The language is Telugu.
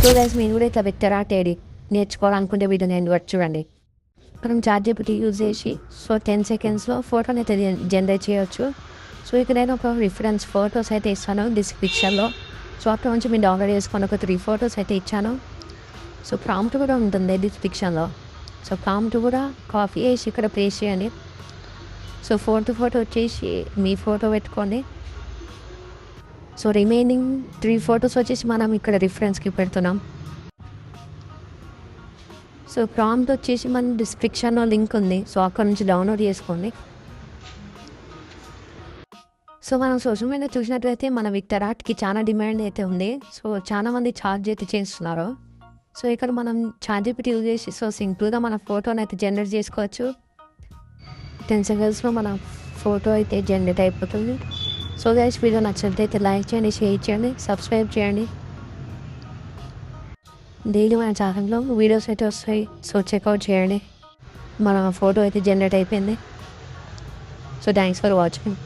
సో గైస్ మీరు కూడా ఇట్లా వెక్టర్ ఆర్ట్ నేర్చుకోవాలనుకుంటే వీడియో నేను చూడండి. మనం చాట్‌జీపీటీ యూజ్ చేసి 10 సెకండ్స్లో ఫోటోని అయితే జనరేట్ చేయొచ్చు. సో ఇక్కడ నేను ఒక రిఫరెన్స్ ఫొటోస్ అయితే ఇస్తాను డిస్క్రిప్షన్లో. సో అక్కడ నుంచి మీరు డౌన్లోడ్ చేసుకొని ఒక 3 ఫొటోస్ అయితే ఇచ్చాను. సో ప్రాంప్ట్ కూడా ఉంటుంది డిస్క్రిప్షన్లో. సో ప్రాంప్ట్ కూడా కాపీ చేసి ఇక్కడ పేస్ట్ చేయండి. సో ఫోటో వచ్చేసి మీ ఫోటో పెట్టుకోండి. సో రిమైనింగ్ 3 ఫొటోస్ వచ్చేసి మనం ఇక్కడ రిఫరెన్స్కి పెడుతున్నాం. సో ప్రాంప్ట్ వచ్చేసి మన డిస్క్రిప్షన్లో లింక్ ఉంది. సో అక్కడ నుంచి డౌన్లోడ్ చేసుకోండి. సో మనం సోషల్ మీడియా చూసినట్లయితే మన వెక్టర్ ఆర్ట్కి చాలా డిమాండ్ అయితే ఉంది. సో చాలామంది ఛార్జ్ అయితే చేస్తున్నారు. సో ఇక్కడ మనం చాట్‌జీపీటీ యూజ్ చేసి సింపుల్గా మన ఫోటోని అయితే జనరేట్ చేసుకోవచ్చు. 10 సెకండ్స్లో మన ఫోటో అయితే జనరేట్ అయిపోతుంది. సో గైస్ వీడియో నచ్చినట్లయితే లైక్ చేయండి, షేర్ చేయండి, సబ్స్క్రైబ్ చేయండి. డైలీ మన ఛానల్లో వీడియోస్ అయితే వస్తాయి. సో చెక్అవుట్ చేయండి. మన ఫోటో అయితే జనరేట్ అయిపోయింది. So thanks for watching.